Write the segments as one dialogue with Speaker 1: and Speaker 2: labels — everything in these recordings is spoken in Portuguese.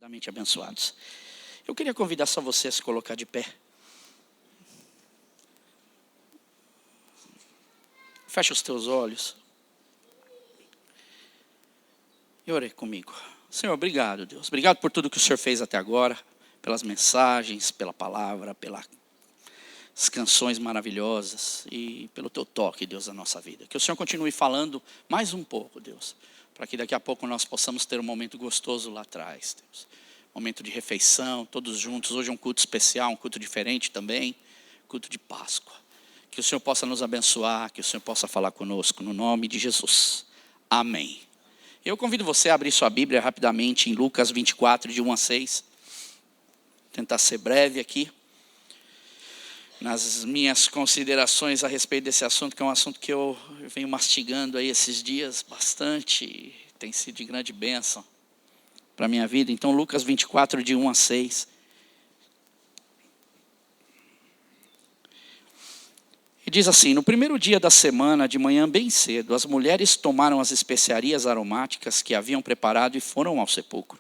Speaker 1: Tremendamente abençoados. Eu queria convidar só você a se colocar de pé. Fecha os teus olhos. E ore comigo. Senhor, obrigado, Deus. Obrigado por tudo que o Senhor fez até agora. Pelas mensagens, pela palavra, pelas canções maravilhosas. E pelo teu toque, Deus, na nossa vida. Que o Senhor continue falando mais um pouco, Deus. Para que daqui a pouco nós possamos ter um momento gostoso lá atrás, Deus. Momento de refeição, todos juntos. Hoje é um culto especial, um culto diferente também. Culto de Páscoa. Que o Senhor possa nos abençoar, que o Senhor possa falar conosco, no nome de Jesus. Amém. Eu convido você a abrir sua Bíblia rapidamente em Lucas 24, de 1 a 6. Vou tentar ser breve aqui. Nas minhas considerações a respeito desse assunto, que é um assunto que eu venho mastigando aí esses dias bastante. Tem sido de grande bênção para a minha vida. Então, Lucas 24, de 1 a 6. E diz assim: no primeiro dia da semana, de manhã bem cedo, as mulheres tomaram as especiarias aromáticas que haviam preparado e foram ao sepulcro.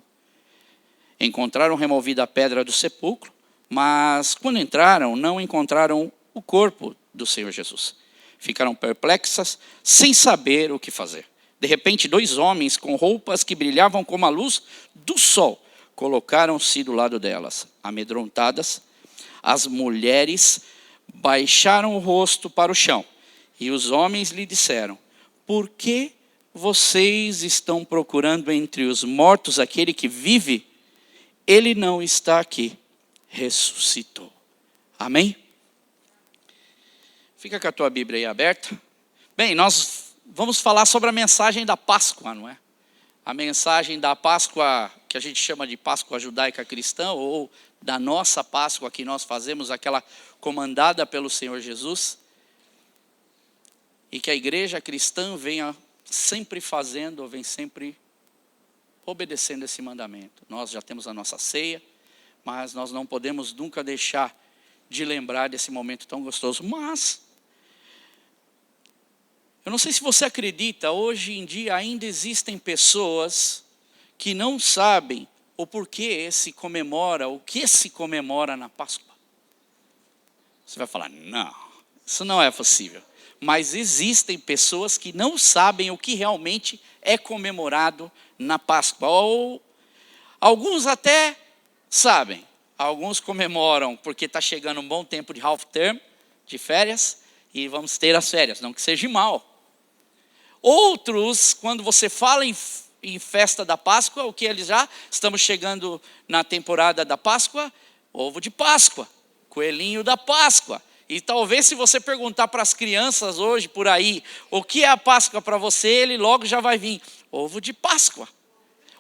Speaker 1: Encontraram removida a pedra do sepulcro, mas quando entraram, não encontraram o corpo do Senhor Jesus. Ficaram perplexas, sem saber o que fazer. De repente, 2 homens com roupas que brilhavam como a luz do sol colocaram-se do lado delas. Amedrontadas, as mulheres baixaram o rosto para o chão. E os homens lhe disseram: por que vocês estão procurando entre os mortos aquele que vive? Ele não está aqui, ressuscitou. Amém? Fica com a tua Bíblia aí aberta. Bem, nós vamos falar sobre a mensagem da Páscoa, não é? A mensagem da Páscoa, que a gente chama de Páscoa judaica cristã, ou da nossa Páscoa que nós fazemos, aquela comandada pelo Senhor Jesus. E que a igreja cristã venha sempre fazendo, ou vem sempre obedecendo esse mandamento. Nós já temos a nossa ceia, mas nós não podemos nunca deixar de lembrar desse momento tão gostoso. Mas eu não sei se você acredita, hoje em dia ainda existem pessoas que não sabem o porquê se comemora, o que se comemora na Páscoa. Você vai falar: não, isso não é possível. Mas existem pessoas que não sabem o que realmente é comemorado na Páscoa. Ou alguns até sabem. Alguns comemoram porque está chegando um bom tempo de half term, de férias, e vamos ter as férias, não que seja mal. Outros, quando você fala em festa da Páscoa, o que eles já estamos chegando na temporada da Páscoa, ovo de Páscoa, coelhinho da Páscoa. E talvez se você perguntar para as crianças hoje por aí, o que é a Páscoa para você, ele logo já vai vir, ovo de Páscoa.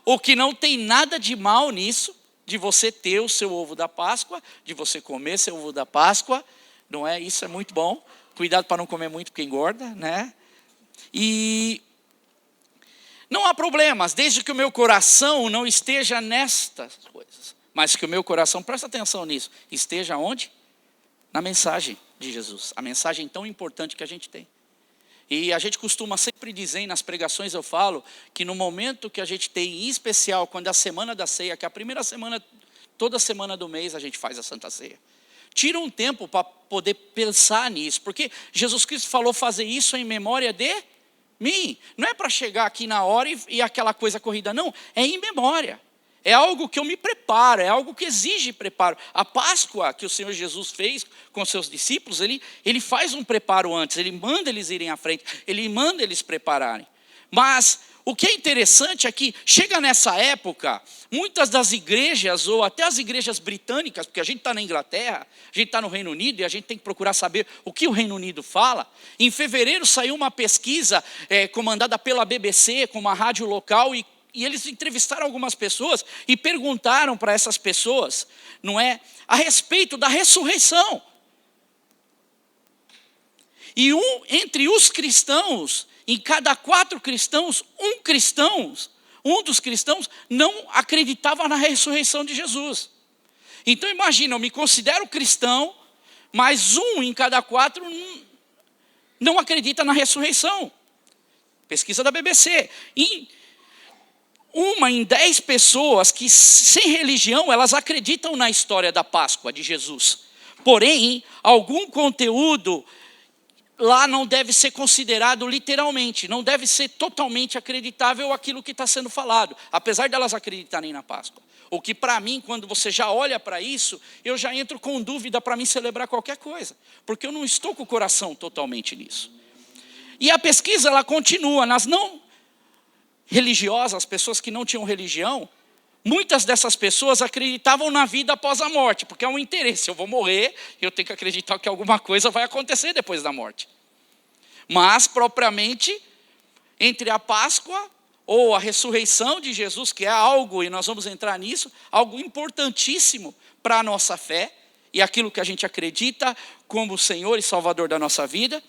Speaker 1: O que não tem nada de mal nisso, de você ter o seu ovo da Páscoa, de você comer seu ovo da Páscoa, não é? Isso é muito bom. Cuidado para não comer muito porque engorda, né? E não há problemas, desde que o meu coração não esteja nestas coisas. Mas que o meu coração, presta atenção nisso, esteja onde? Na mensagem de Jesus. A mensagem tão importante que a gente tem. E a gente costuma sempre dizer, nas pregações eu falo, que no momento que a gente tem, em especial, quando é a semana da ceia, que é a primeira semana, toda semana do mês a gente faz a Santa Ceia. Tira um tempo para poder pensar nisso, porque Jesus Cristo falou fazer isso em memória de mim. Não é para chegar aqui na hora e aquela coisa corrida, não. É em memória. É algo que eu me preparo, é algo que exige preparo. A Páscoa que o Senhor Jesus fez com seus discípulos, ele faz um preparo antes, ele manda eles irem à frente, ele manda eles prepararem. Mas o que é interessante é que chega nessa época, muitas das igrejas, ou até as igrejas britânicas, porque a gente está na Inglaterra, a gente está no Reino Unido e a gente tem que procurar saber o que o Reino Unido fala. Em fevereiro saiu uma pesquisa comandada pela BBC, com uma rádio local, e eles entrevistaram algumas pessoas e perguntaram para essas pessoas, não é, a respeito da ressurreição. E entre os cristãos, em cada 4 cristãos, um dos cristãos não acreditava na ressurreição de Jesus. Então imagina, eu me considero cristão, mas 1 em cada 4 não acredita na ressurreição. Pesquisa da BBC. uma em 10 pessoas que, sem religião, elas acreditam na história da Páscoa de Jesus. Porém, algum conteúdo lá não deve ser considerado literalmente, não deve ser totalmente acreditável aquilo que está sendo falado, apesar delas acreditarem na Páscoa. O que para mim, quando você já olha para isso, eu já entro com dúvida para mim celebrar qualquer coisa, porque eu não estou com o coração totalmente nisso. E a pesquisa, ela continua, nas não religiosas, as pessoas que não tinham religião, muitas dessas pessoas acreditavam na vida após a morte, porque é um interesse, eu vou morrer, eu tenho que acreditar que alguma coisa vai acontecer depois da morte. Mas, propriamente, entre a Páscoa ou a ressurreição de Jesus, que é algo, e nós vamos entrar nisso, algo importantíssimo para a nossa fé, e aquilo que a gente acredita como Senhor e Salvador da nossa vida.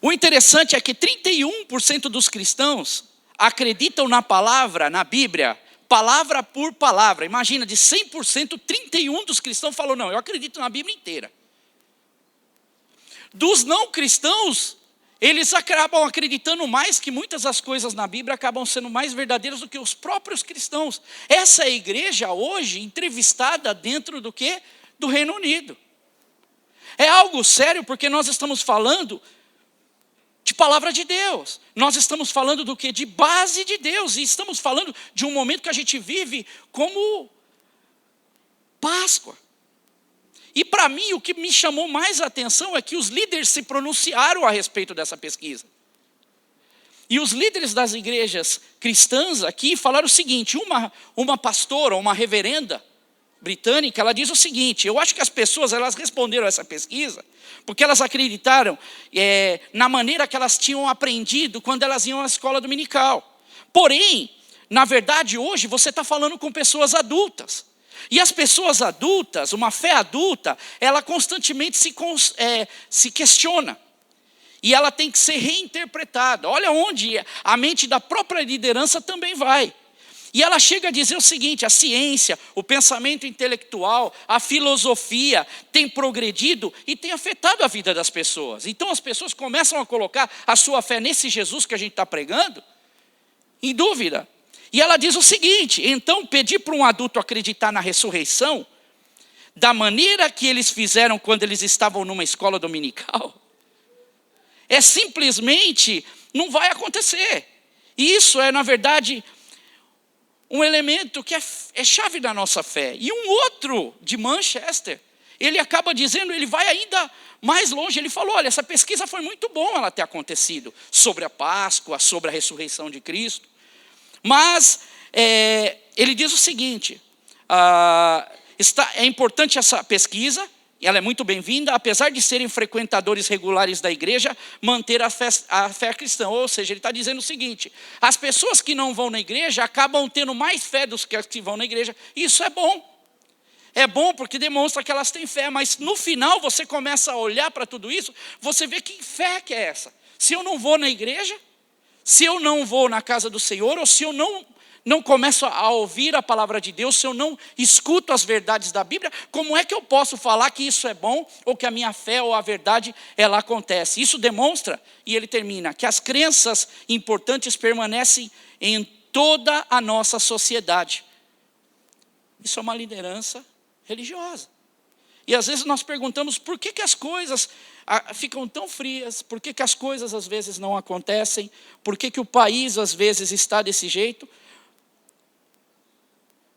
Speaker 1: O interessante é que 31% dos cristãos acreditam na palavra, na Bíblia, palavra por palavra. Imagina, de 100%, 31% dos cristãos falam, não, eu acredito na Bíblia inteira. Dos não cristãos, eles acabam acreditando mais que muitas das coisas na Bíblia acabam sendo mais verdadeiras do que os próprios cristãos. Essa é a igreja hoje entrevistada dentro do quê? Do Reino Unido. É algo sério porque nós estamos falando de palavra de Deus. Nós estamos falando do quê? De base de Deus. E estamos falando de um momento que a gente vive como Páscoa. E para mim, o que me chamou mais a atenção é que os líderes se pronunciaram a respeito dessa pesquisa. E os líderes das igrejas cristãs aqui falaram o seguinte, uma pastora, uma reverenda britânica, ela diz o seguinte, eu acho que as pessoas, elas responderam a essa pesquisa, porque elas acreditaram na maneira que elas tinham aprendido quando elas iam à escola dominical. Porém, na verdade, hoje você está falando com pessoas adultas. E as pessoas adultas, uma fé adulta, ela constantemente se questiona. E ela tem que ser reinterpretada. Olha onde a mente da própria liderança também vai. E ela chega a dizer o seguinte, a ciência, o pensamento intelectual, a filosofia tem progredido e tem afetado a vida das pessoas. Então as pessoas começam a colocar a sua fé nesse Jesus que a gente está pregando em dúvida. E ela diz o seguinte, então pedir para um adulto acreditar na ressurreição, da maneira que eles fizeram quando eles estavam numa escola dominical, simplesmente não vai acontecer. E isso é, na verdade, um elemento que é chave da nossa fé. E um outro de Manchester, ele acaba dizendo, ele vai ainda mais longe, ele falou, olha, essa pesquisa foi muito bom ela ter acontecido, sobre a Páscoa, sobre a ressurreição de Cristo. Mas ele diz o seguinte, é importante essa pesquisa, ela é muito bem-vinda, apesar de serem frequentadores regulares da igreja, manter a fé cristã. Ou seja, ele está dizendo o seguinte, as pessoas que não vão na igreja acabam tendo mais fé dos que vão na igreja. Isso é bom. É bom porque demonstra que elas têm fé, mas no final você começa a olhar para tudo isso, você vê que fé que é essa. Se eu não vou na igreja, se eu não vou na casa do Senhor, ou se eu não começo a ouvir a palavra de Deus, se eu não escuto as verdades da Bíblia, como é que eu posso falar que isso é bom, ou que a minha fé ou a verdade, ela acontece? Isso demonstra, e ele termina, que as crenças importantes permanecem em toda a nossa sociedade. Isso é uma liderança religiosa. E às vezes nós perguntamos por que as coisas ficam tão frias, por que as coisas às vezes não acontecem, por que o país às vezes está desse jeito.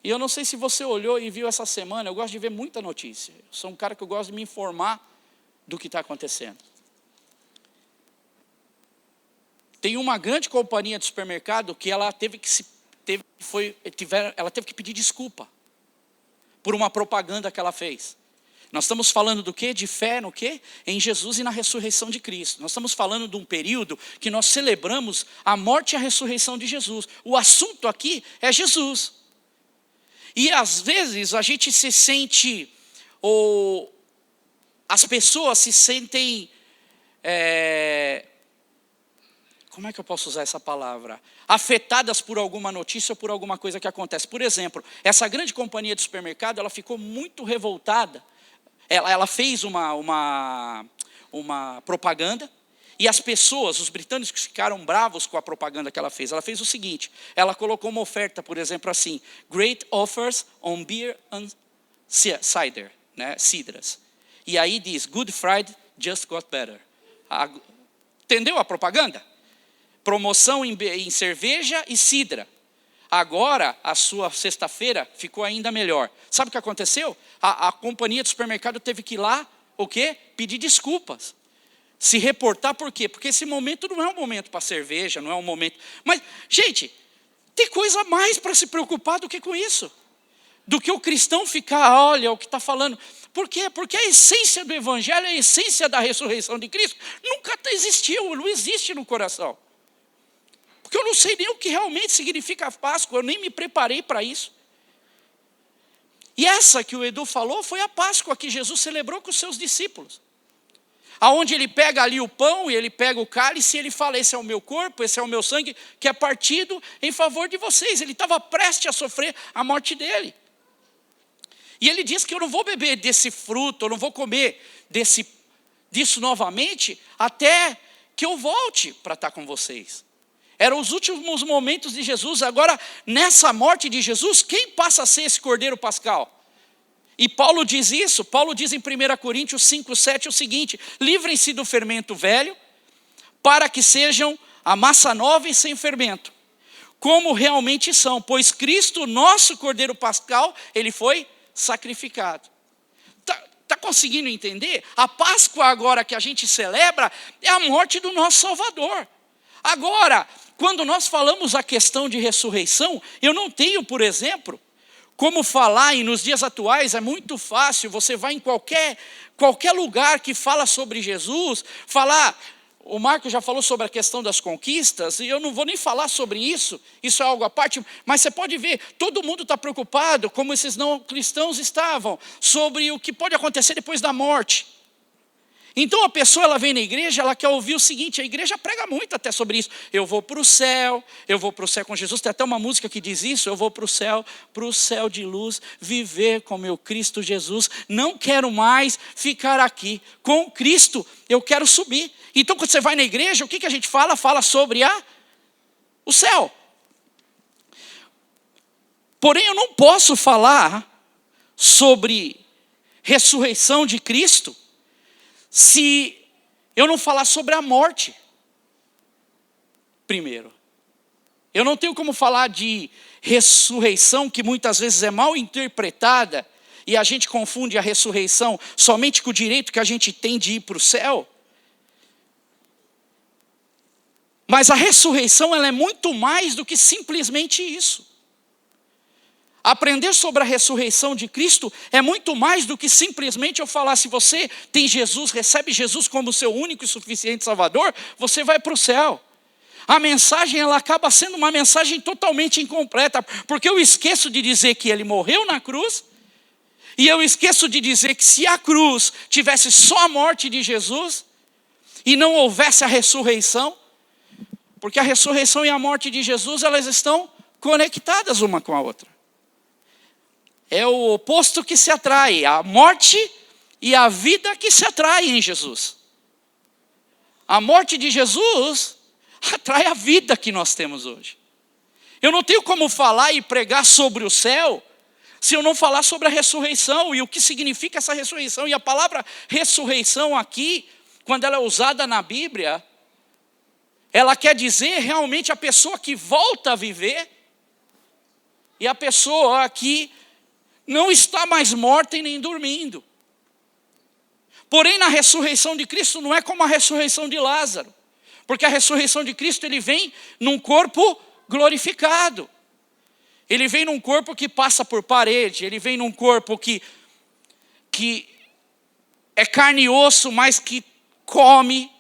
Speaker 1: E eu não sei se você olhou e viu essa semana, eu gosto de ver muita notícia. Eu sou um cara que eu gosto de me informar do que está acontecendo. Tem uma grande companhia de supermercado que ela teve que pedir desculpa por uma propaganda que ela fez. Nós estamos falando do quê? De fé no quê? Em Jesus e na ressurreição de Cristo. Nós estamos falando de um período que nós celebramos a morte e a ressurreição de Jesus. O assunto aqui é Jesus. E às vezes a gente se sente, ou as pessoas se sentem, como é que eu posso usar essa palavra? Afetadas por alguma notícia ou por alguma coisa que acontece. Por exemplo, essa grande companhia de supermercado, ela ficou muito revoltada. Ela fez uma propaganda, E as pessoas, os britânicos ficaram bravos com a propaganda que ela fez. Ela fez o seguinte, ela colocou uma oferta, por exemplo, assim, Great offers on beer and cider, né, cidras. E aí diz, Good Friday just got better. Entendeu a propaganda? Promoção em cerveja e cidra. Agora, a sua sexta-feira ficou ainda melhor. Sabe o que aconteceu? A companhia de supermercado teve que ir lá, o quê? Pedir desculpas. Se reportar, por quê? Porque esse momento não é um momento para cerveja, não é um momento... Mas, gente, tem coisa mais para se preocupar do que com isso. Do que o cristão ficar, olha o que está falando. Por quê? Porque a essência do evangelho, a essência da ressurreição de Cristo, nunca existiu, não existe no coração. Porque eu não sei nem o que realmente significa a Páscoa, eu nem me preparei para isso. E essa que o Edu falou foi a Páscoa que Jesus celebrou com os seus discípulos. Aonde ele pega ali o pão e ele pega o cálice e ele fala, esse é o meu corpo, esse é o meu sangue, que é partido em favor de vocês. Ele estava prestes a sofrer a morte dele. E ele diz que eu não vou beber desse fruto, eu não vou comer disso novamente, até que eu volte para estar com vocês. Eram os últimos momentos de Jesus. Agora, nessa morte de Jesus, quem passa a ser esse cordeiro pascal? E Paulo diz isso, Paulo diz em 1 Coríntios 5:7 o seguinte, livrem-se do fermento velho, para que sejam a massa nova e sem fermento, como realmente são, pois Cristo, nosso cordeiro pascal, ele foi sacrificado. Está conseguindo entender? A Páscoa agora que a gente celebra é a morte do nosso Salvador. Agora, quando nós falamos a questão de ressurreição, eu não tenho, por exemplo, como falar, e nos dias atuais é muito fácil, você vai em qualquer lugar que fala sobre Jesus, o Marco já falou sobre a questão das conquistas, e eu não vou nem falar sobre isso é algo à parte, mas você pode ver, todo mundo está preocupado, como esses não cristãos estavam, sobre o que pode acontecer depois da morte. Então a pessoa, ela vem na igreja, ela quer ouvir o seguinte, a igreja prega muito até sobre isso, eu vou para o céu com Jesus, tem até uma música que diz isso, eu vou para o céu de luz, viver com meu Cristo Jesus, não quero mais ficar aqui, com Cristo eu quero subir. Então quando você vai na igreja, o que a gente fala? Fala sobre o céu. Porém eu não posso falar sobre ressurreição de Cristo, se eu não falar sobre a morte, primeiro. Eu não tenho como falar de ressurreição, que muitas vezes é mal interpretada, e a gente confunde a ressurreição somente com o direito que a gente tem de ir para o céu. Mas a ressurreição, ela é muito mais do que simplesmente isso. Aprender sobre a ressurreição de Cristo é muito mais do que simplesmente eu falar, se você tem Jesus, recebe Jesus como seu único e suficiente Salvador, você vai para o céu. A mensagem, ela acaba sendo uma mensagem totalmente incompleta, porque eu esqueço de dizer que ele morreu na cruz, e eu esqueço de dizer que se a cruz tivesse só a morte de Jesus, e não houvesse a ressurreição, porque a ressurreição e a morte de Jesus, elas estão conectadas uma com a outra. É o oposto que se atrai, a morte e a vida que se atraem em Jesus. A morte de Jesus atrai a vida que nós temos hoje. Eu não tenho como falar e pregar sobre o céu, se eu não falar sobre a ressurreição e o que significa essa ressurreição. E a palavra ressurreição aqui, quando ela é usada na Bíblia, ela quer dizer realmente a pessoa que volta a viver e a pessoa que não está mais morta e nem dormindo. Porém, na ressurreição de Cristo não é como a ressurreição de Lázaro. Porque a ressurreição de Cristo, ele vem num corpo glorificado. Ele vem num corpo que passa por parede. Ele vem num corpo que é carne e osso, mas que come.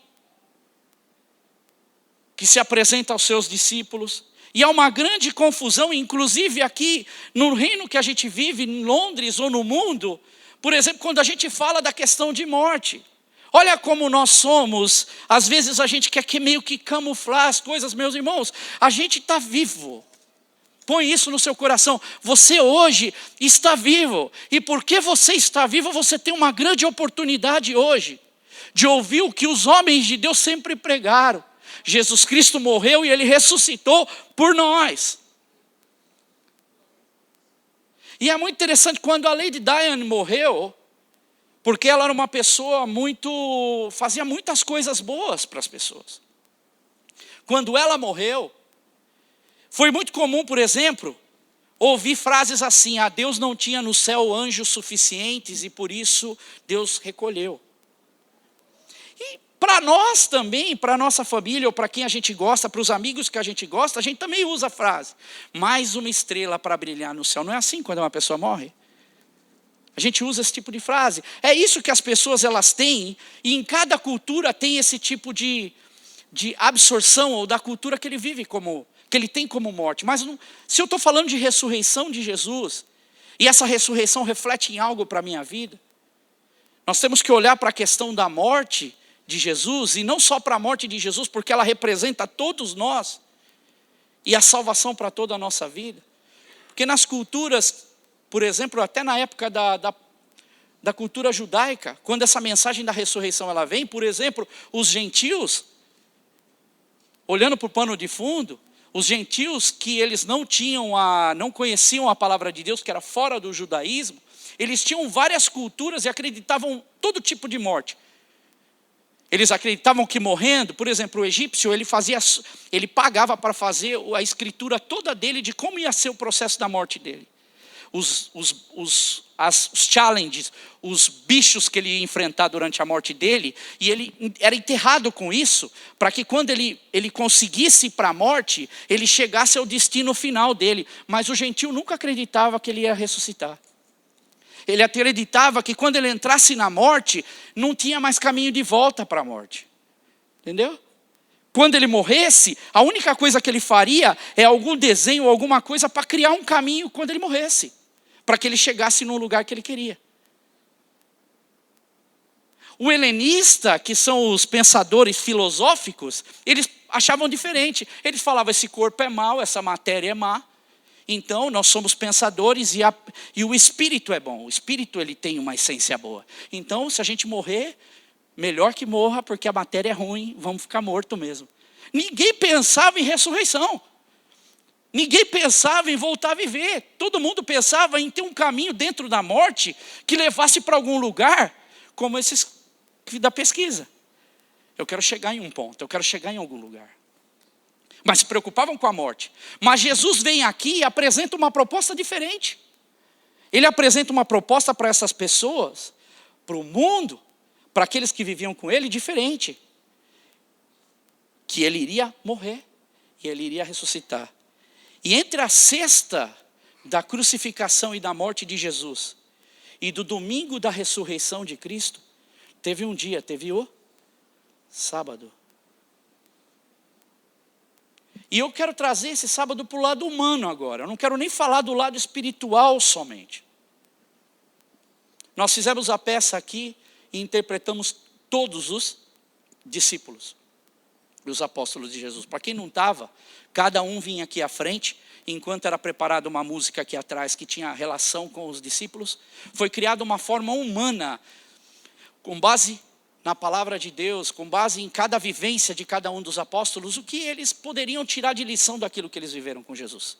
Speaker 1: Que se apresenta aos seus discípulos. E há uma grande confusão, inclusive aqui no reino que a gente vive, em Londres ou no mundo, por exemplo, quando a gente fala da questão de morte. Olha como nós somos, às vezes a gente quer que meio que camuflar as coisas, meus irmãos. A gente está vivo. Põe isso no seu coração. Você hoje está vivo. E porque você está vivo, você tem uma grande oportunidade hoje de ouvir o que os homens de Deus sempre pregaram. Jesus Cristo morreu e Ele ressuscitou por nós. E é muito interessante, quando a Lady Diane morreu, porque ela era uma pessoa fazia muitas coisas boas para as pessoas. Quando ela morreu, foi muito comum, por exemplo, ouvir frases assim: Deus não tinha no céu anjos suficientes e por isso Deus recolheu. E para nós também, para a nossa família, ou para quem a gente gosta, para os amigos que a gente gosta, a gente também usa a frase: mais uma estrela para brilhar no céu. Não é assim quando uma pessoa morre? A gente usa esse tipo de frase. É isso que as pessoas elas têm, e em cada cultura tem esse tipo de absorção, ou da cultura que ele vive que ele tem como morte. Mas se eu estou falando de ressurreição de Jesus, e essa ressurreição reflete em algo para a minha vida, nós temos que olhar para a questão da morte de Jesus, e não só para a morte de Jesus, porque ela representa todos nós, e a salvação para toda a nossa vida. Porque nas culturas, por exemplo, até na época da cultura judaica, quando essa mensagem da ressurreição ela vem, por exemplo, os gentios, olhando para o pano de fundo, os gentios que eles não conheciam a palavra de Deus, que era fora do judaísmo, eles tinham várias culturas e acreditavam todo tipo de morte. Eles acreditavam que morrendo, por exemplo, o egípcio, ele pagava para fazer a escritura toda dele de como ia ser o processo da morte dele. Os challenges, os bichos que ele ia enfrentar durante a morte dele, e ele era enterrado com isso, para que quando ele conseguisse ir para a morte, ele chegasse ao destino final dele. Mas o gentio nunca acreditava que ele ia ressuscitar. Ele acreditava que quando ele entrasse na morte, não tinha mais caminho de volta para a morte. Entendeu? Quando ele morresse, a única coisa que ele faria é algum desenho, alguma coisa para criar um caminho quando ele morresse, para que ele chegasse no lugar que ele queria. O helenista, que são os pensadores filosóficos, eles achavam diferente. Eles falavam: esse corpo é mau, essa matéria é má. Então, nós somos pensadores e o espírito é bom. O espírito ele tem uma essência boa. Então, se a gente morrer, melhor que morra, porque a matéria é ruim, vamos ficar morto mesmo. Ninguém pensava em ressurreição. Ninguém pensava em voltar a viver. Todo mundo pensava em ter um caminho dentro da morte que levasse para algum lugar, como esses da pesquisa. Eu quero chegar em um ponto, eu quero chegar em algum lugar. Mas se preocupavam com a morte. Mas Jesus vem aqui e apresenta uma proposta diferente. Ele apresenta uma proposta para essas pessoas, para o mundo, para aqueles que viviam com ele, diferente. Que ele iria morrer e ele iria ressuscitar. E entre a sexta da crucificação e da morte de Jesus e do domingo da ressurreição de Cristo, teve um dia, teve o sábado. E eu quero trazer esse sábado para o lado humano agora. Eu não quero nem falar do lado espiritual somente. Nós fizemos a peça aqui e interpretamos todos os discípulos, os apóstolos de Jesus. Para quem não estava, cada um vinha aqui à frente, enquanto era preparada uma música aqui atrás que tinha relação com os discípulos. Foi criada uma forma humana, com base na palavra de Deus, com base em cada vivência de cada um dos apóstolos, o que eles poderiam tirar de lição daquilo que eles viveram com Jesus.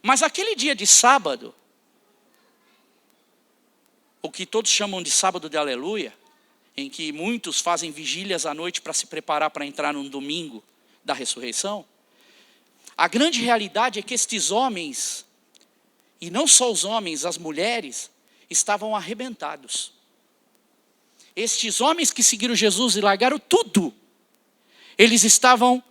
Speaker 1: Mas aquele dia de sábado, o que todos chamam de sábado de aleluia, em que muitos fazem vigílias à noite para se preparar para entrar num domingo da ressurreição, a grande realidade é que estes homens, e não só os homens, as mulheres, estavam arrebentados. Estes homens que seguiram Jesus e largaram tudo, eles estavam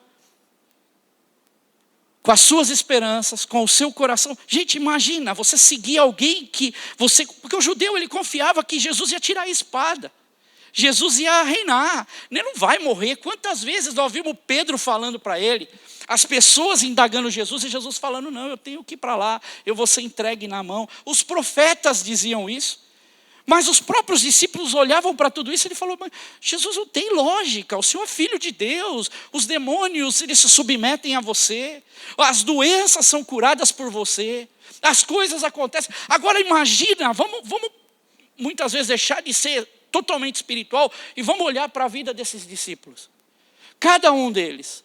Speaker 1: com as suas esperanças, com o seu coração. Gente, imagina, você seguir alguém porque o judeu ele confiava que Jesus ia tirar a espada. Jesus ia reinar, ele não vai morrer. Quantas vezes nós vimos Pedro falando para ele, as pessoas indagando Jesus e Jesus falando: não, eu tenho que ir para lá, eu vou ser entregue na mão. Os profetas diziam isso. Mas os próprios discípulos olhavam para tudo isso e ele falou: mas Jesus, não tem lógica, o Senhor é filho de Deus, os demônios eles se submetem a você, as doenças são curadas por você, as coisas acontecem. Agora imagina, vamos muitas vezes deixar de ser totalmente espiritual, e vamos olhar para a vida desses discípulos. Cada um deles,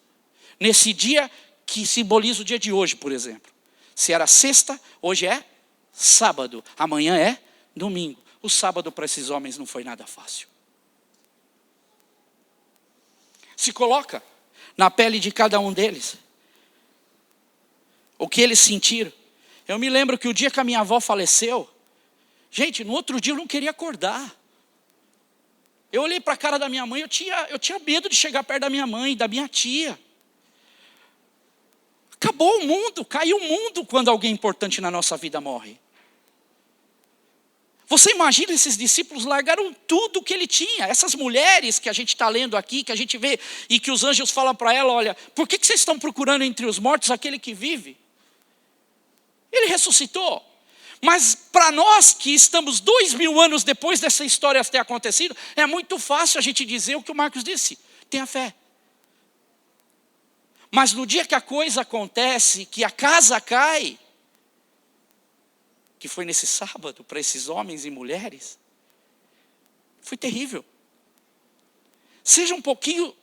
Speaker 1: nesse dia que simboliza o dia de hoje, por exemplo. Se era sexta, hoje é sábado, amanhã é domingo. O sábado para esses homens não foi nada fácil. Se coloca na pele de cada um deles. O que eles sentiram. Eu me lembro que o dia que a minha avó faleceu, gente, no outro dia eu não queria acordar. Eu olhei para a cara da minha mãe, eu tinha medo de chegar perto da minha mãe, da minha tia. Acabou o mundo, caiu o mundo quando alguém importante na nossa vida morre. Você imagina, esses discípulos largaram tudo que ele tinha. Essas mulheres que a gente está lendo aqui, que a gente vê, e que os anjos falam para ela, olha, por que vocês estão procurando entre os mortos aquele que vive? Ele ressuscitou. Mas para nós que estamos 2000 anos depois dessa história ter acontecido, é muito fácil a gente dizer o que o Marcos disse, tenha fé. Mas no dia que a coisa acontece, que a casa cai, que foi nesse sábado para esses homens e mulheres, foi terrível. Seja um pouquinho,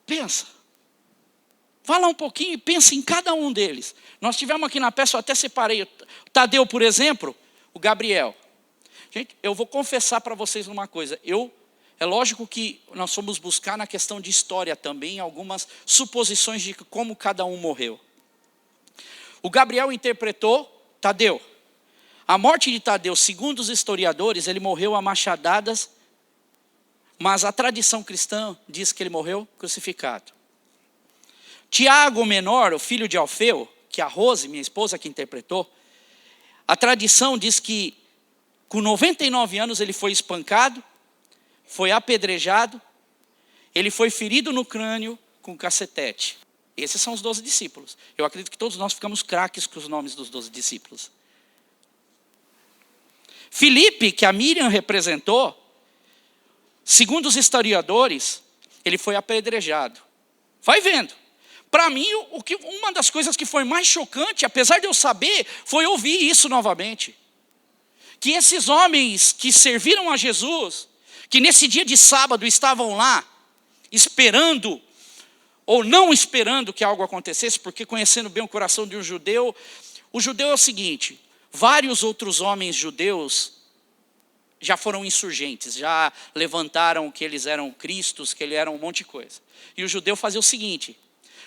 Speaker 1: pensa. Vá lá um pouquinho e pensa em cada um deles. Nós tivemos aqui na peça, eu até separei, o Tadeu, por exemplo, o Gabriel. Gente, eu vou confessar para vocês uma coisa, é lógico que nós fomos buscar na questão de história também, algumas suposições de como cada um morreu. O Gabriel interpretou Tadeu. A morte de Tadeu, segundo os historiadores, ele morreu a machadadas, mas a tradição cristã diz que ele morreu crucificado. Tiago, o menor, o filho de Alfeu, que a Rose, minha esposa, que interpretou, a tradição diz que com 99 anos ele foi espancado, foi apedrejado, ele foi ferido no crânio com cacetete. Esses são os 12 discípulos. Eu acredito que todos nós ficamos craques com os nomes dos 12 discípulos. Filipe, que a Miriam representou, segundo os historiadores, ele foi apedrejado. Vai vendo. Para mim, uma das coisas que foi mais chocante, apesar de eu saber, foi ouvir isso novamente. Que esses homens que serviram a Jesus, que nesse dia de sábado estavam lá, esperando, ou não esperando que algo acontecesse, porque conhecendo bem o coração de um judeu, o judeu é o seguinte, vários outros homens judeus já foram insurgentes, já levantaram que eles eram cristos, que eles eram um monte de coisa. E o judeu fazia o seguinte,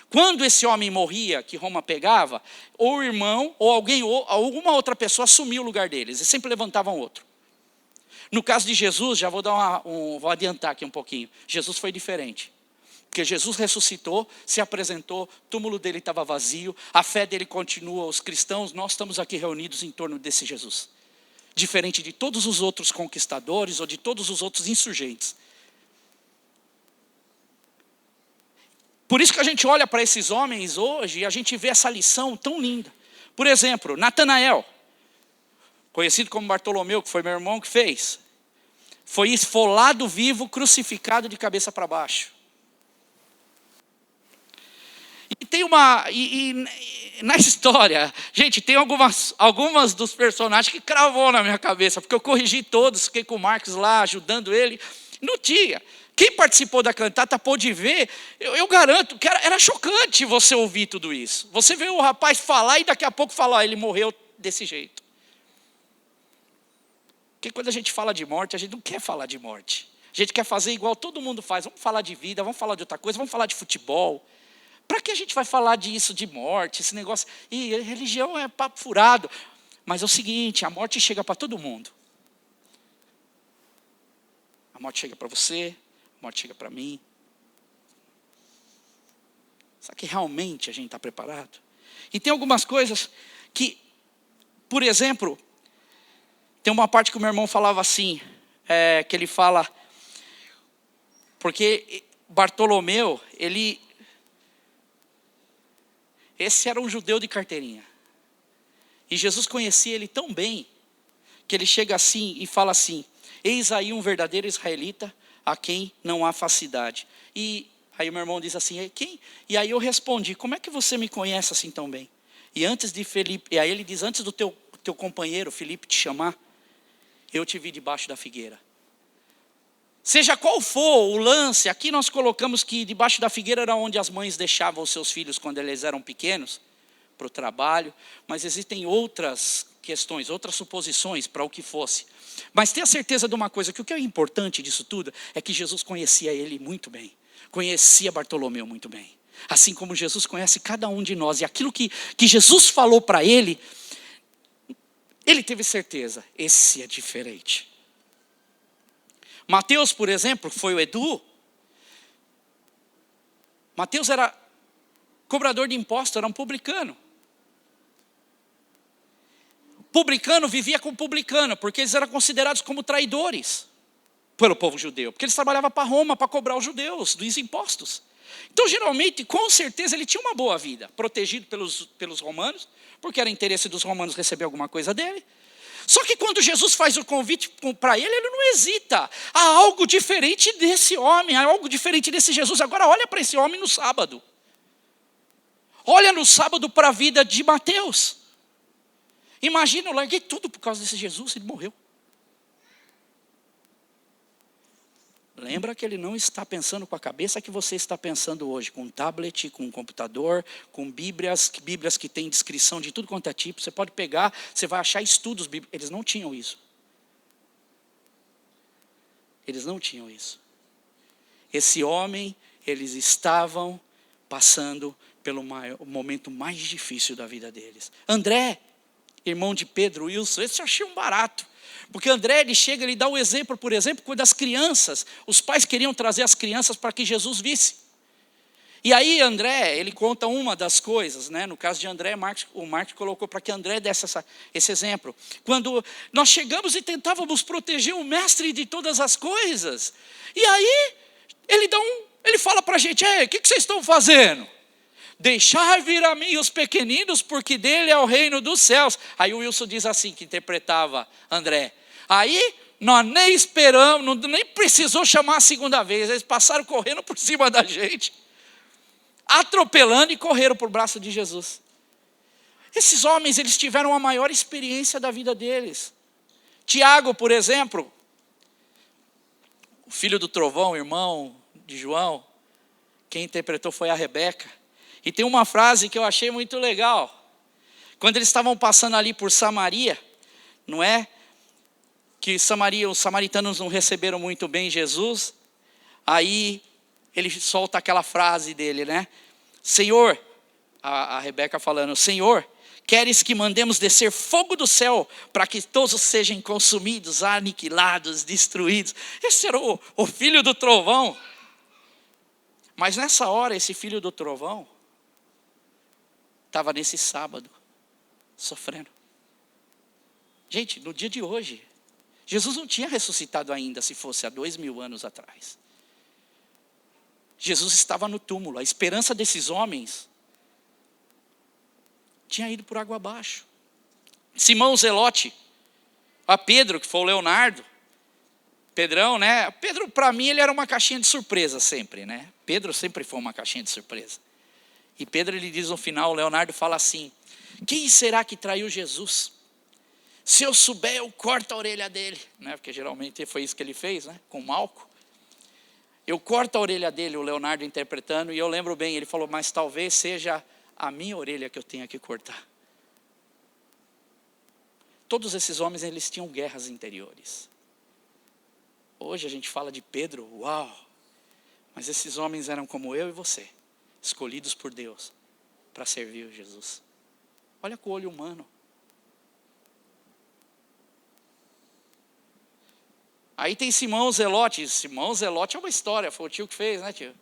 Speaker 1: quando esse homem morria, que Roma pegava, ou o irmão, ou alguém, ou alguma outra pessoa assumia o lugar deles, e sempre levantavam outro. No caso de Jesus, já vou vou adiantar aqui um pouquinho, Jesus foi diferente. Porque Jesus ressuscitou, se apresentou, o túmulo dele estava vazio, a fé dele continua, os cristãos, nós estamos aqui reunidos em torno desse Jesus. Diferente de todos os outros conquistadores ou de todos os outros insurgentes. Por isso que a gente olha para esses homens hoje e a gente vê essa lição tão linda. Por exemplo, Natanael, conhecido como Bartolomeu, que foi meu irmão que fez, foi esfolado vivo, crucificado de cabeça para baixo. E tem na história, gente, tem algumas dos personagens que cravou na minha cabeça, porque eu corrigi todos, fiquei com o Marcos lá, ajudando ele, não tinha. Quem participou da cantata pôde ver, eu garanto que era chocante você ouvir tudo isso. Você vê o rapaz falar e daqui a pouco falar, ele morreu desse jeito. Porque quando a gente fala de morte, a gente não quer falar de morte. A gente quer fazer igual todo mundo faz, vamos falar de vida, vamos falar de outra coisa, vamos falar de futebol. Para que a gente vai falar disso, de morte, esse negócio? E religião é papo furado. Mas é o seguinte, a morte chega para todo mundo. A morte chega para você, a morte chega para mim. Será que realmente a gente está preparado? E tem algumas coisas que, por exemplo, tem uma parte que o meu irmão falava assim, que ele fala, porque Bartolomeu, esse era um judeu de carteirinha. E Jesus conhecia ele tão bem, que ele chega assim e fala assim, eis aí um verdadeiro israelita, a quem não há falsidade. E aí o meu irmão diz assim, quem? E aí eu respondi, como é que você me conhece assim tão bem? E antes de Felipe, e aí ele diz, antes do teu companheiro Felipe te chamar, eu te vi debaixo da figueira. Seja qual for o lance, aqui nós colocamos que debaixo da figueira era onde as mães deixavam os seus filhos quando eles eram pequenos, para o trabalho, mas existem outras questões, outras suposições para o que fosse. Mas tenha certeza de uma coisa, que o que é importante disso tudo é que Jesus conhecia ele muito bem, conhecia Bartolomeu muito bem, assim como Jesus conhece cada um de nós, e aquilo que Jesus falou para ele teve certeza, esse é diferente. Mateus, por exemplo, foi o Edu. Mateus era cobrador de impostos, era um publicano. Publicano vivia com publicano, porque eles eram considerados como traidores pelo povo judeu, porque eles trabalhavam para Roma para cobrar os judeus dos impostos. Então, geralmente, com certeza, ele tinha uma boa vida, protegido pelos romanos, porque era interesse dos romanos receber alguma coisa dele. Só que quando Jesus faz o convite para ele, ele não hesita. Há algo diferente desse homem, há algo diferente desse Jesus. Agora olha para esse homem no sábado. Olha no sábado para a vida de Mateus. Imagina, eu larguei tudo por causa desse Jesus, ele morreu. Lembra que ele não está pensando com a cabeça que você está pensando hoje, com um tablet, com um computador, com bíblias que têm descrição de tudo quanto é tipo. Você pode pegar, você vai achar estudos bíblicos. Eles não tinham isso. Eles não tinham isso. Esse homem, eles estavam passando pelo o momento mais difícil da vida deles. André, irmão de Pedro, Wilson, esse eu achei um barato. Porque André, ele chega, ele dá o exemplo, por exemplo, quando as crianças, os pais queriam trazer as crianças para que Jesus visse. E aí André, ele conta uma das coisas, né? No caso de André, o Marcos colocou para que André desse esse exemplo. Quando nós chegamos e tentávamos proteger o mestre de todas as coisas, e aí ele fala para a gente, o que vocês estão fazendo? Deixar vir a mim os pequeninos, porque dele é o reino dos céus. Aí o Wilson diz assim, que interpretava André. Aí nós nem esperamos, nem precisou chamar a segunda vez. Eles passaram correndo por cima da gente, atropelando e correram para o braço de Jesus. Esses homens, eles tiveram a maior experiência da vida deles. Tiago, por exemplo, o filho do trovão, irmão de João, quem interpretou foi a Rebeca. E tem uma frase que eu achei muito legal. Quando eles estavam passando ali por Samaria, não é? Que os samaritanos não receberam muito bem Jesus. Aí ele solta aquela frase dele, né? Senhor, a Rebeca falando, Senhor, queres que mandemos descer fogo do céu para que todos sejam consumidos, aniquilados, destruídos? Esse era o filho do trovão. Mas nessa hora, esse filho do trovão estava nesse sábado, sofrendo. Gente, no dia de hoje, Jesus não tinha ressuscitado ainda, se fosse há 2000 anos atrás. Jesus estava no túmulo, a esperança desses homens tinha ido por água abaixo. Simão Zelote, a Pedro, que foi o Leonardo, Pedrão, né? Pedro, para mim, ele era uma caixinha de surpresa sempre, né? Pedro sempre foi uma caixinha de surpresa. E Pedro, ele diz no final, o Leonardo fala assim, quem será que traiu Jesus? Se eu souber, eu corto a orelha dele, né? Porque geralmente foi isso que ele fez, né? Com Malco. Eu corto a orelha dele, o Leonardo interpretando, e eu lembro bem, ele falou, mas talvez seja a minha orelha que eu tenha que cortar. Todos esses homens, eles tinham guerras interiores. Hoje a gente fala de Pedro, uau! Mas esses homens eram como eu e você, escolhidos por Deus para servir Jesus. Olha com o olho humano. Aí tem Simão Zelote. Simão Zelote é uma história, foi o tio que fez, né, tio?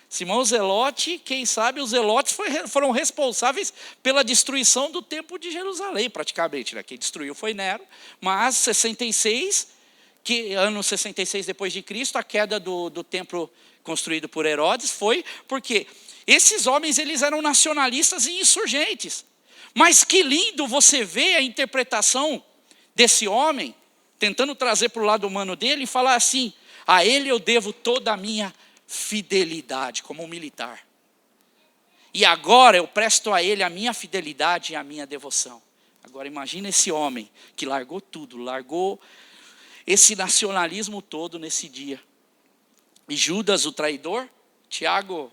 Speaker 1: Simão Zelote, quem sabe os zelotes foram responsáveis pela destruição do templo de Jerusalém, praticamente, né? Quem destruiu foi Nero, mas 66, ano 66 depois de Cristo, a queda do templo construído por Herodes foi porque esses homens, eles eram nacionalistas e insurgentes. Mas que lindo você vê a interpretação desse homem, tentando trazer para o lado humano dele e falar assim, a ele eu devo toda a minha fidelidade como um militar. E agora eu presto a ele a minha fidelidade e a minha devoção. Agora imagina esse homem que largou tudo, largou esse nacionalismo todo nesse dia. E Judas, o traidor, Tiago,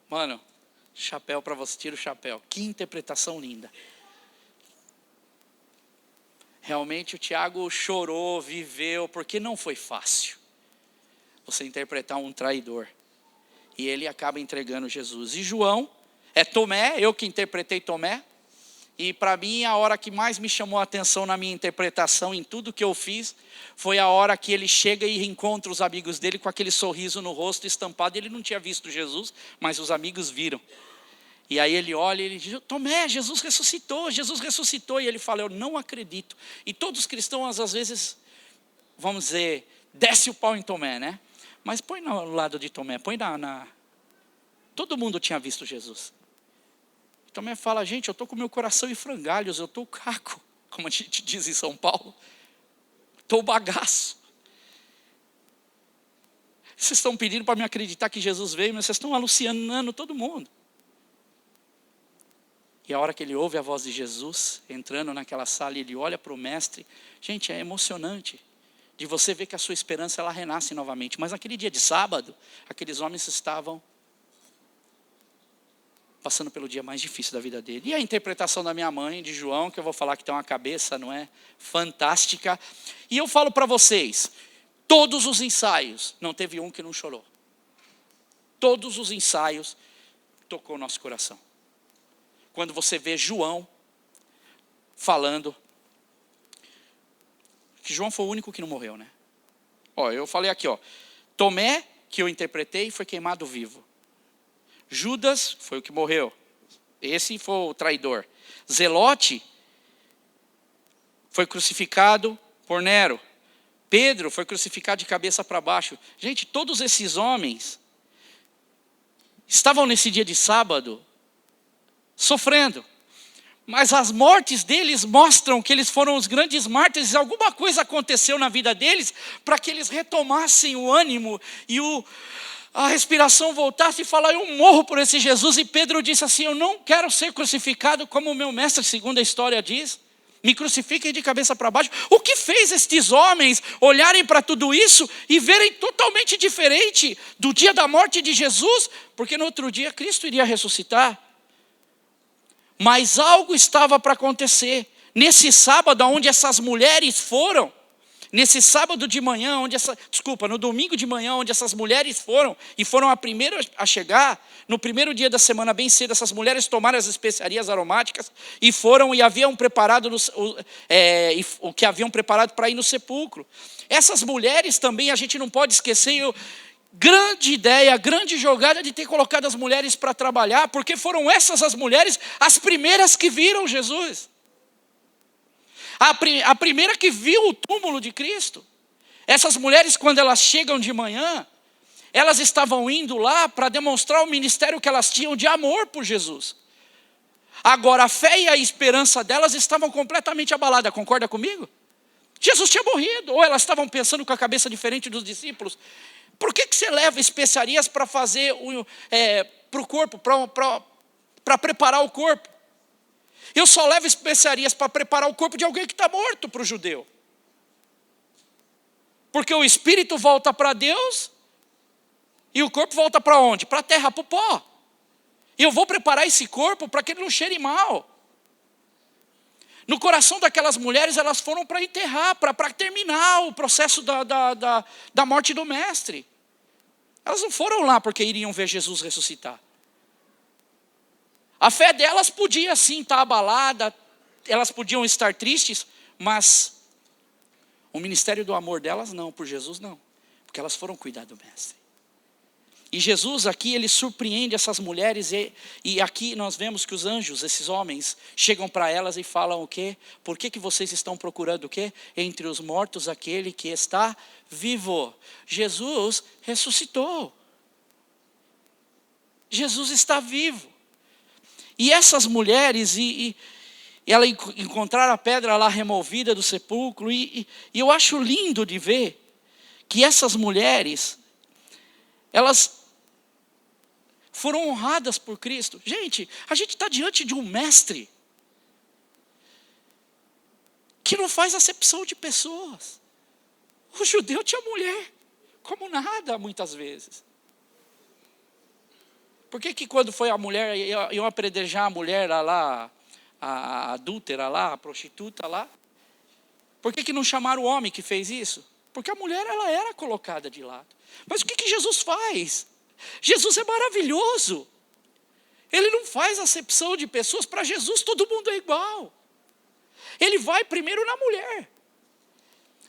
Speaker 1: mano, chapéu para você, tira o chapéu. Que interpretação linda. Realmente o Tiago chorou, viveu, porque não foi fácil você interpretar um traidor. E ele acaba entregando Jesus. E João, é Tomé, eu que interpretei Tomé. E para mim, a hora que mais me chamou a atenção na minha interpretação, em tudo que eu fiz, foi a hora que ele chega e reencontra os amigos dele com aquele sorriso no rosto estampado. Ele não tinha visto Jesus, mas os amigos viram. E aí ele olha e ele diz, Tomé, Jesus ressuscitou. E ele fala, eu não acredito. E todos os cristãos, às vezes, vamos dizer, desce o pau em Tomé, né? Mas põe no lado de Tomé, põe na... Todo mundo tinha visto Jesus. Tomé fala, gente, eu estou com meu coração em frangalhos, eu estou caco, como a gente diz em São Paulo. Estou bagaço. Vocês estão pedindo para me acreditar que Jesus veio, mas vocês estão alucinando todo mundo. E a hora que ele ouve a voz de Jesus, entrando naquela sala, ele olha para o mestre. Gente, é emocionante de você ver que a sua esperança ela renasce novamente. Mas naquele dia de sábado, aqueles homens estavam passando pelo dia mais difícil da vida dele. E a interpretação da minha mãe, de João, que eu vou falar que tem uma cabeça, não é? Fantástica. E eu falo para vocês, todos os ensaios, não teve um que não chorou. Todos os ensaios tocou o nosso coração. Quando você vê João falando, que João foi o único que não morreu, né? Ó, eu falei aqui, ó, Tomé, que eu interpretei, foi queimado vivo. Judas foi o que morreu. Esse foi o traidor. Zelote foi crucificado por Nero. Pedro foi crucificado de cabeça para baixo. Gente, todos esses homens estavam nesse dia de sábado sofrendo. Mas as mortes deles mostram que eles foram os grandes mártires. Alguma coisa aconteceu na vida deles para que eles retomassem o ânimo e a respiração voltasse e falar, eu morro por esse Jesus. E Pedro disse assim, eu não quero ser crucificado como o meu mestre, segundo a história diz. Me crucifiquem de cabeça para baixo. O que fez estes homens olharem para tudo isso e verem totalmente diferente do dia da morte de Jesus? Porque no outro dia Cristo iria ressuscitar. Mas algo estava para acontecer. Nesse sábado, onde essas mulheres foram, nesse sábado de manhã, no domingo de manhã, onde essas mulheres foram, e foram a primeira a chegar, no primeiro dia da semana, bem cedo, essas mulheres tomaram as especiarias aromáticas, e foram e haviam preparado, o que haviam preparado para ir no sepulcro. Essas mulheres também, a gente não pode esquecer, grande ideia, grande jogada de ter colocado as mulheres para trabalhar, porque foram essas as mulheres, as primeiras que viram Jesus. A primeira que viu o túmulo de Cristo. Essas mulheres, quando elas chegam de manhã, elas estavam indo lá para demonstrar o ministério que elas tinham de amor por Jesus. Agora, a fé e a esperança delas estavam completamente abaladas, concorda comigo? Jesus tinha morrido, ou elas estavam pensando com a cabeça diferente dos discípulos. Por que você leva especiarias para fazer para o corpo, para preparar o corpo? Eu só levo especiarias para preparar o corpo de alguém que está morto para o judeu. Porque o espírito volta para Deus e o corpo volta para onde? Para a terra, para o pó. E eu vou preparar esse corpo para que ele não cheire mal. No coração daquelas mulheres, elas foram para enterrar, para terminar o processo da morte do mestre. Elas não foram lá porque iriam ver Jesus ressuscitar. A fé delas podia sim estar abalada, elas podiam estar tristes, mas o ministério do amor delas não, por Jesus não, porque elas foram cuidar do mestre. E Jesus aqui, ele surpreende essas mulheres, e aqui nós vemos que os anjos, esses homens, chegam para elas e falam o quê? Por que vocês estão procurando o quê? Entre os mortos aquele que está vivo. Jesus ressuscitou. Jesus está vivo. E essas mulheres, ela encontraram a pedra lá removida do sepulcro, e eu acho lindo de ver que essas mulheres, elas foram honradas por Cristo. Gente, a gente está diante de um mestre que não faz acepção de pessoas. O judeu tinha mulher como nada, muitas vezes. Por que quando foi a mulher, iam apedrejar a mulher lá, a adúltera lá, a prostituta lá? Por que não chamaram o homem que fez isso? Porque a mulher, ela era colocada de lado. Mas o que Jesus faz? Jesus é maravilhoso. Ele não faz acepção de pessoas. Para Jesus todo mundo é igual. Ele vai primeiro na mulher.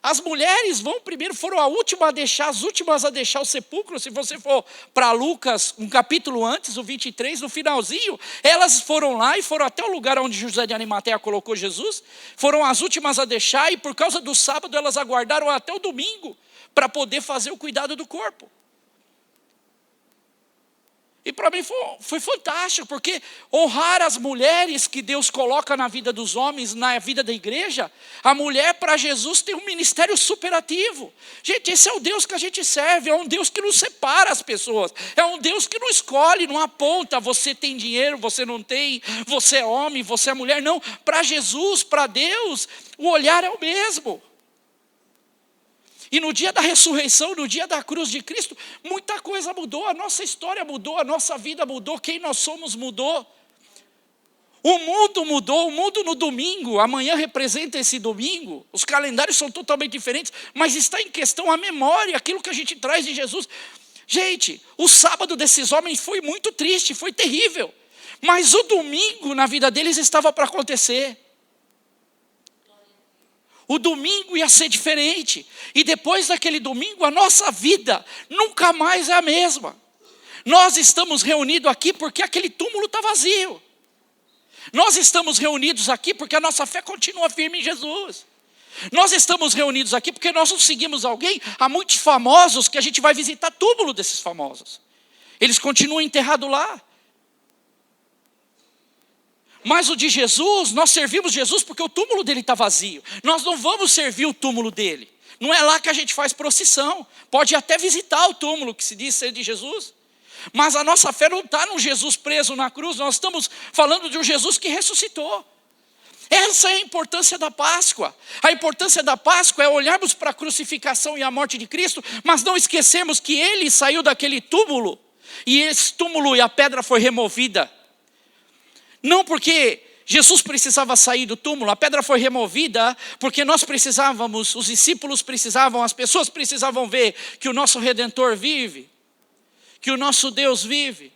Speaker 1: As mulheres vão primeiro, foram as últimas a deixar o sepulcro. Se você for para Lucas, um capítulo antes, o 23, no finalzinho, elas foram lá e foram até o lugar onde José de Arimateia colocou Jesus. Foram as últimas a deixar, e por causa do sábado elas aguardaram até o domingo para poder fazer o cuidado do corpo. E para mim foi fantástico, porque honrar as mulheres que Deus coloca na vida dos homens, na vida da igreja, a mulher para Jesus tem um ministério superativo. Gente, esse é o Deus que a gente serve, é um Deus que não separa as pessoas, é um Deus que não escolhe, não aponta, você tem dinheiro, você não tem, você é homem, você é mulher. Não, para Jesus, para Deus, o olhar é o mesmo. E no dia da ressurreição, no dia da cruz de Cristo, muita coisa mudou, a nossa história mudou, a nossa vida mudou, quem nós somos mudou. O mundo mudou, o mundo no domingo, amanhã representa esse domingo, os calendários são totalmente diferentes, mas está em questão a memória, aquilo que a gente traz de Jesus. Gente, o sábado desses homens foi muito triste, foi terrível, mas o domingo na vida deles estava para acontecer. O domingo ia ser diferente. E depois daquele domingo, a nossa vida nunca mais é a mesma. Nós estamos reunidos aqui porque aquele túmulo está vazio. Nós estamos reunidos aqui porque a nossa fé continua firme em Jesus. Nós estamos reunidos aqui porque nós não seguimos alguém. Há muitos famosos que a gente vai visitar túmulo desses famosos. Eles continuam enterrados lá. Mas o de Jesus, nós servimos Jesus porque o túmulo dele está vazio. Nós não vamos servir o túmulo dele. Não é lá que a gente faz procissão. Pode até visitar o túmulo que se diz ser de Jesus. Mas a nossa fé não está num Jesus preso na cruz. Nós estamos falando de um Jesus que ressuscitou. Essa é a importância da Páscoa. A importância da Páscoa é olharmos para a crucificação e a morte de Cristo, mas não esquecermos que ele saiu daquele túmulo. E esse túmulo e a pedra foi removida. Não porque Jesus precisava sair do túmulo, a pedra foi removida porque nós precisávamos, os discípulos precisavam, as pessoas precisavam ver que o nosso Redentor vive, que o nosso Deus vive.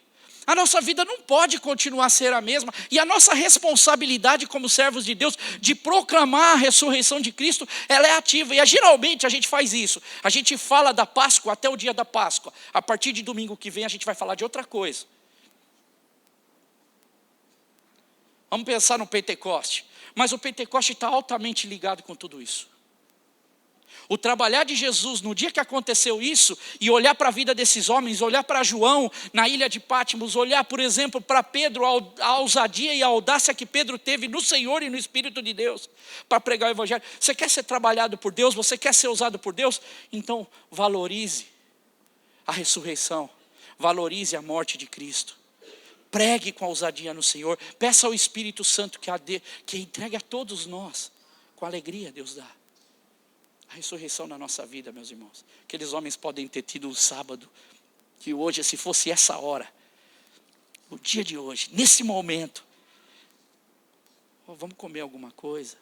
Speaker 1: A nossa vida não pode continuar a ser a mesma, e a nossa responsabilidade como servos de Deus, de proclamar a ressurreição de Cristo, ela é ativa, e geralmente a gente faz isso, a gente fala da Páscoa até o dia da Páscoa, a partir de domingo que vem a gente vai falar de outra coisa. Vamos pensar no Pentecoste. Mas o Pentecoste está altamente ligado com tudo isso. O trabalhar de Jesus no dia que aconteceu isso, e olhar para a vida desses homens, olhar para João na ilha de Patmos, olhar, por exemplo, para Pedro, a ousadia e a audácia que Pedro teve no Senhor e no Espírito de Deus, para pregar o Evangelho. Você quer ser trabalhado por Deus? Você quer ser usado por Deus? Então valorize a ressurreição, valorize a morte de Cristo. Pregue com ousadia no Senhor. Peça ao Espírito Santo que entregue a todos nós. Com alegria Deus dá. A ressurreição na nossa vida, meus irmãos. Aqueles homens podem ter tido um sábado. Que hoje, se fosse essa hora. O dia de hoje, nesse momento. Vamos comer alguma coisa.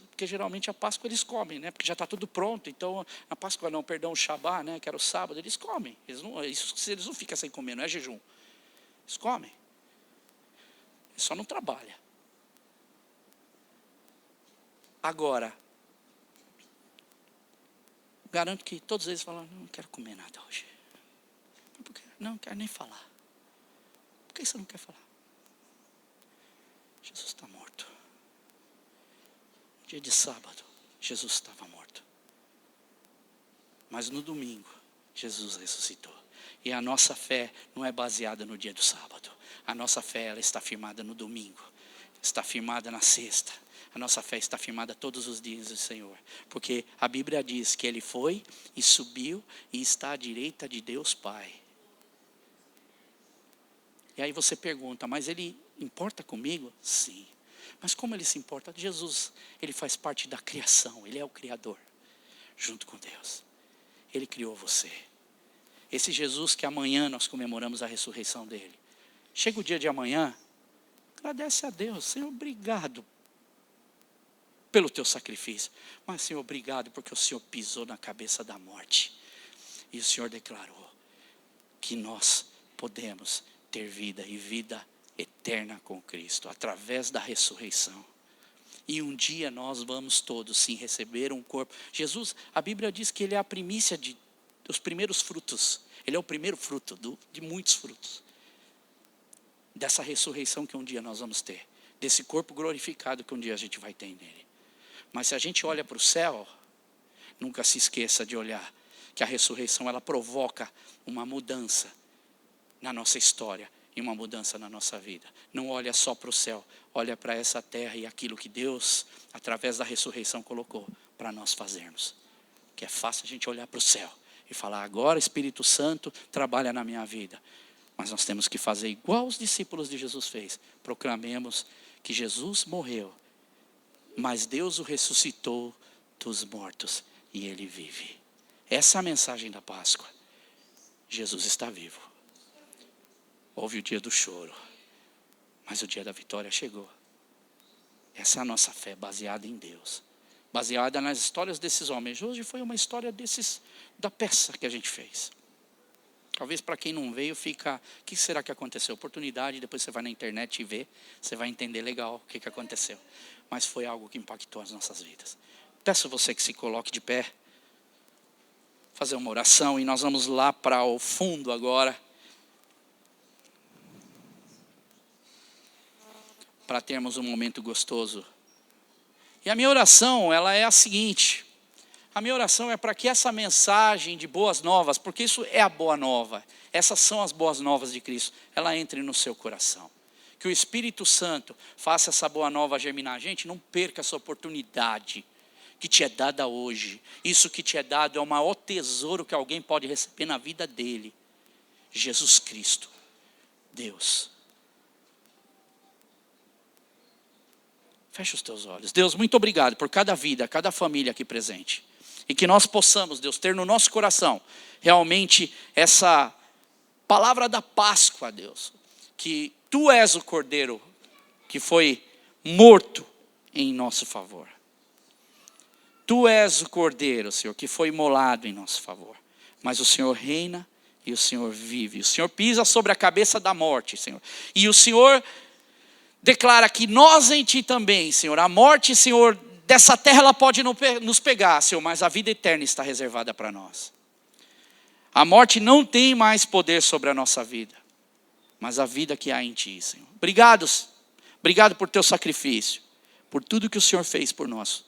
Speaker 1: Porque geralmente a Páscoa eles comem, né? Porque já está tudo pronto. Então, a Páscoa não, perdão, o Shabá, né? Que era o sábado, eles comem. Eles não ficam sem comer, não é jejum. Eles comem. Eles só não trabalham. Agora, garanto que todos eles falam, não quero comer nada hoje. Por quê? Não quero nem falar. Por que você não quer falar? Jesus está morto. Dia de sábado, Jesus estava morto. Mas no domingo, Jesus ressuscitou. E a nossa fé não é baseada no dia do sábado. A nossa fé ela está firmada no domingo. Está firmada na sexta. A nossa fé está firmada todos os dias do Senhor. Porque a Bíblia diz que Ele foi e subiu e está à direita de Deus Pai. E aí você pergunta, mas Ele importa comigo? Sim. Mas como Ele se importa? Jesus, Ele faz parte da criação. Ele é o Criador. junto com Deus. Ele criou você. Esse Jesus que amanhã nós comemoramos a ressurreição dele. Chega o dia de amanhã, agradece a Deus. Senhor, obrigado pelo teu sacrifício. Mas, Senhor, obrigado porque o Senhor pisou na cabeça da morte. E o Senhor declarou que nós podemos ter vida e vida eterna com Cristo, através da ressurreição. E um dia nós vamos todos sim receber um corpo. Jesus, a Bíblia diz que ele é a primícia dos primeiros frutos. Ele é o primeiro fruto de muitos frutos. Dessa ressurreição que um dia nós vamos ter. Desse corpo glorificado que um dia a gente vai ter nele. Mas se a gente olha para o céu, nunca se esqueça de olhar que a ressurreição ela provoca uma mudança na nossa história e uma mudança na nossa vida. Não olha só para o céu, olha para essa terra e aquilo que Deus, através da ressurreição, colocou para nós fazermos. Que é fácil a gente olhar para o céu e falar, agora Espírito Santo trabalha na minha vida. Mas nós temos que fazer igual os discípulos de Jesus fez. Proclamemos que Jesus morreu, mas Deus o ressuscitou dos mortos e ele vive. Essa é a mensagem da Páscoa. Jesus está vivo. Houve o dia do choro, mas o dia da vitória chegou. Essa é a nossa fé, baseada em Deus. Baseada nas histórias desses homens. Hoje foi uma história da peça que a gente fez. Talvez para quem não veio fica, o que será que aconteceu? Oportunidade, depois você vai na internet e vê, você vai entender legal o que aconteceu. Mas foi algo que impactou as nossas vidas. Peço você que se coloque de pé, fazer uma oração e nós vamos lá para o fundo agora. Para termos um momento gostoso. E a minha oração, ela é a seguinte. A minha oração é para que essa mensagem de boas novas, porque isso é a boa nova, essas são as boas novas de Cristo, ela entre no seu coração. Que o Espírito Santo faça essa boa nova germinar. Gente, não perca essa oportunidade que te é dada hoje. Isso que te é dado é o maior tesouro que alguém pode receber na vida dele. Jesus Cristo, Deus. Fecha os teus olhos. Deus, muito obrigado por cada vida, cada família aqui presente. E que nós possamos, Deus, ter no nosso coração realmente essa palavra da Páscoa, Deus. Que Tu és o Cordeiro que foi morto em nosso favor. Tu és o Cordeiro, Senhor, que foi imolado em nosso favor. Mas o Senhor reina e o Senhor vive. O Senhor pisa sobre a cabeça da morte, Senhor. E o Senhor declara que nós em Ti também, Senhor. A morte, Senhor, dessa terra ela pode nos pegar, Senhor, mas a vida eterna está reservada para nós. A morte não tem mais poder sobre a nossa vida, mas a vida que há em Ti, Senhor. Obrigado por Teu sacrifício, por tudo que o Senhor fez por nós.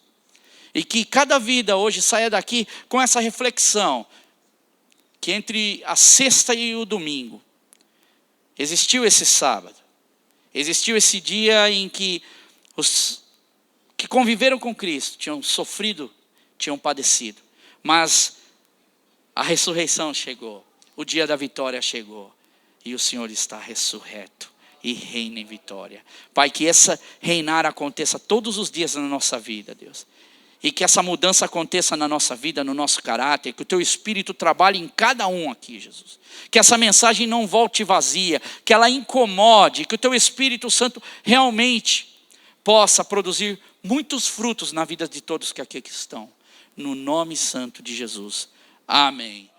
Speaker 1: E que cada vida hoje saia daqui com essa reflexão, que entre a sexta e o domingo, existiu esse sábado, existiu esse dia em que os que conviveram com Cristo tinham sofrido, tinham padecido, mas a ressurreição chegou, o dia da vitória chegou, e o Senhor está ressurreto e reina em vitória. Pai, que essa reinar aconteça todos os dias na nossa vida, Deus. E que essa mudança aconteça na nossa vida, no nosso caráter, que o Teu Espírito trabalhe em cada um aqui, Jesus. Que essa mensagem não volte vazia, que ela incomode, que o Teu Espírito Santo realmente possa produzir muitos frutos na vida de todos que aqui estão. No nome santo de Jesus. Amém.